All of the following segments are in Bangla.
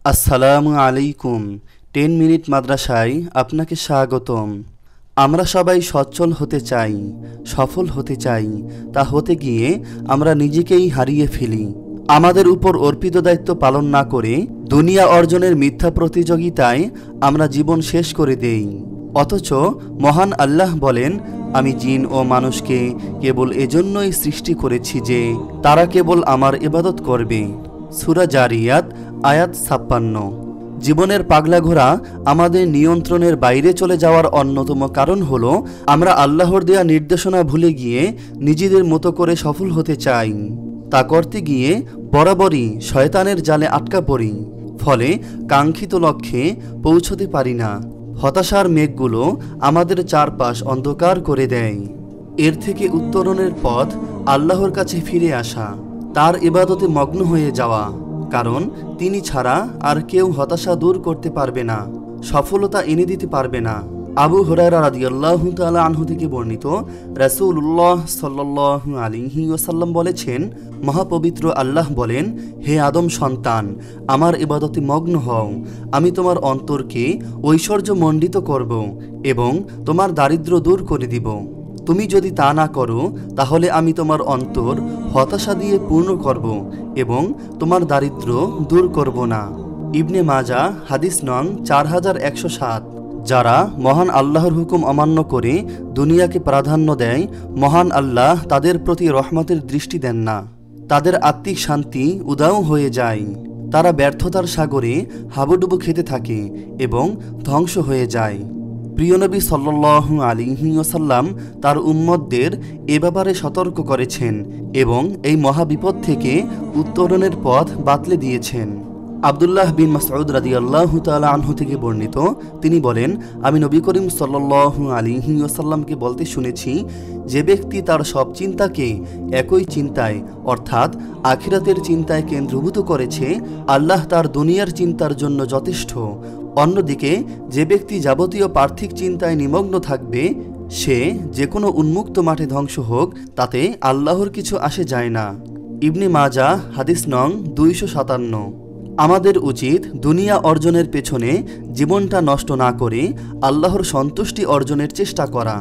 আসসালামু আলাইকুম। 10 মিনিট মাদ্রাসায় আপনাকে স্বাগতম। আমরা সবাই সচ্ছল হতে চাই, সফল হতে চাই। তা হতে গিয়ে আমরা নিজেকেই হারিয়ে ফেলি। আমাদের উপর অর্পিত দায়িত্ব পালন না করে দুনিয়া অর্জনের মিথ্যা প্রতিযোগিতায় আমরা জীবন শেষ করে দেই। অথচ মহান আল্লাহ বলেন, আমি জিন ও মানুষকে কেবল এজন্যই সৃষ্টি করেছি যে তারা কেবল আমার ইবাদত করবে। সূরা জারিয়াত আয়াত 56। জীবনের পাগলা ঘোড়া আমাদের নিয়ন্ত্রণের বাইরে চলে যাওয়ার অন্যতম কারণ হলো আমরা আল্লাহর দেয়া নির্দেশনা ভুলে গিয়ে নিজেদের মতো করে সফল হতে চাই। তা করতে গিয়ে বরাবরই শয়তানের জালে আটকা পড়ি, ফলে কাঙ্ক্ষিত লক্ষ্যে পৌঁছতে পারি না। হতাশার মেঘগুলো আমাদের চারপাশ অন্ধকার করে দেয়। এর থেকে উত্তরণের পথ আল্লাহর কাছে ফিরে আসা, তার ইবাদতে মগ্ন হয়ে যাওয়া, কারণ তিনি ছাড়া আর কেউ হতাশা দূর করতে পারবে না, সফলতা এনে দিতে পারবে না। আবু হুরায়রা রাদিয়াল্লাহু তাআলা আনহু থেকে বর্ণিত, রাসূলুল্লাহ সাল্লাল্লাহু আলাইহি ওয়াসাল্লাম বলেছেন, মহাপবিত্র আল্লাহ বলেন, হে আদম সন্তান, আমার ইবাদতে মগ্ন হও। আমি তোমার অন্তরকে ঐশ্বর্যমণ্ডিত করব এবং তোমার দারিদ্র্য দূর করে দিব। তুমি যদি তা না করো তাহলে আমি তোমার অন্তর হতাশা দিয়ে পূর্ণ করব এবং তোমার দারিদ্র্য দূর করব না। ইবনে মাজা হাদিস নং 4107। যারা মহান আল্লাহর হুকুম অমান্য করে দুনিয়াকে প্রাধান্য দেয়, মহান আল্লাহ তাদের প্রতি রহমতের দৃষ্টি দেন না। তাদের আত্মিক শান্তি উদাও হয়ে যায়। তারা ব্যর্থতার সাগরে হাবুডুবু খেতে থাকে এবং ধ্বংস হয়ে যায়। প্রিয় নবী সাল্লাল্লাহু আলাইহি ওয়াসাল্লাম তার উম্মতদের এ ব্যাপারে সতর্ক করেছেন এবং এই মহাবিপদ থেকে উত্তরণের পথ বাতলে দিয়েছেন। আব্দুল্লাহ বিন মাসউদ রাদিয়াল্লাহু তাআলা আনহু থেকে বর্ণিত, তিনি বলেন, আমি নবী করিম সাল্লাল্লাহু আলাইহি ওয়াসাল্লামকে বলতে শুনেছি, যে ব্যক্তি তার সব চিন্তাকে একই চিন্তায় অর্থাৎ আখিরাতের চিন্তায় কেন্দ্রীভূত করেছে, আল্লাহ তার দুনিয়ার চিন্তার জন্য যথেষ্ট। অন্যদিকে যে ব্যক্তি যাবতীয় পার্থিব চিন্তায় নিমগ্ন থাকবে, সে যে কোনো উন্মুক্ত মাঠে ধ্বংস হোক, তাতে আল্লাহর কিছু আসে যায় না। ইবনে মাজা হাদিস নং 257। আমাদের উচিত দুনিয়া অর্জনের পেছনে জীবনটা নষ্ট না করে আল্লাহর সন্তুষ্টি অর্জনের চেষ্টা করা,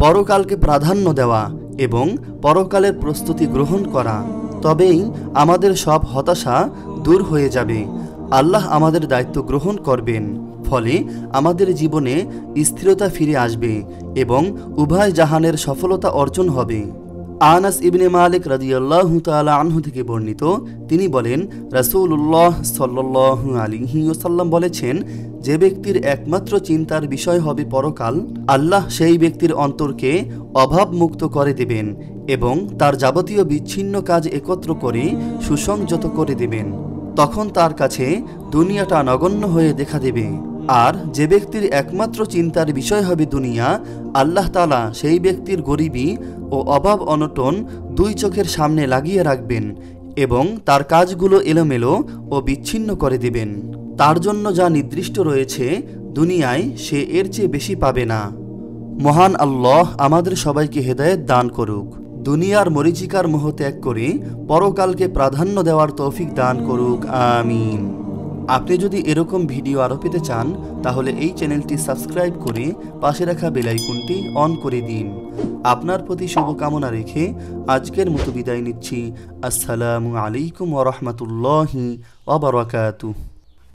পরকালকে প্রাধান্য দেওয়া এবং পরকালের প্রস্তুতি গ্রহণ করা। তবেই আমাদের সব হতাশা দূর হয়ে যাবে, আল্লাহ আমাদের দায়িত্ব গ্রহণ করবেন, ফলে আমাদের জীবনে স্থিরতা ফিরে আসবে এবং উভয় জাহানের সফলতা অর্জন হবে। আনাস ইবনে মালিক রাদিয়াল্লাহু তাআলা আনহু থেকে বর্ণিত, তিনি বলেন, রাসূলুল্লাহ সাল্লাল্লাহু আলাইহি ওয়াসাল্লাম বলেছেন, যে ব্যক্তির একমাত্র চিন্তার বিষয় হবে পরকাল, আল্লাহ সেই ব্যক্তির অন্তরকে অভাব মুক্ত করে দেবেন এবং তার যাবতীয় বিচ্ছিন্ন কাজ একত্র করে সুসংযত করে দেবেন। তখন তার কাছে দুনিয়াটা নগণ্য হয়ে দেখা দেবে। আর যে ব্যক্তির একমাত্র চিন্তার বিষয় হবে দুনিয়া, আল্লাহ তাআলা সেই ব্যক্তির গরিবী ও অভাব অনটন দুই চোখের সামনে লাগিয়ে রাখবেন এবং তার কাজগুলো এলোমেলো ও বিচ্ছিন্ন করে দেবেন। তার জন্য যা নির্দিষ্ট রয়েছে দুনিয়ায়, সে এর চেয়ে বেশি পাবে না। মহান আল্লাহ আমাদের সবাইকে হেদায়েত দান করুক। দুনিয়ার মরীচিকার মোহ ত্যাগ করে পরকালকে প্রাধান্য দেওয়ার তৌফিক দান করুক, আমিন। আপনি যদি এরকম ভিডিও আরও পেতে চান তাহলে এই চ্যানেলটি সাবস্ক্রাইব করে পাশে রাখা বেল আইকনটি অন করে দিন। আপনার প্রতি শুভকামনা রেখে আজকের মতো বিদায় নিচ্ছি। আসসালামু আলাইকুম ওয়া রাহমাতুল্লাহি ওয়া বারাকাতুহু।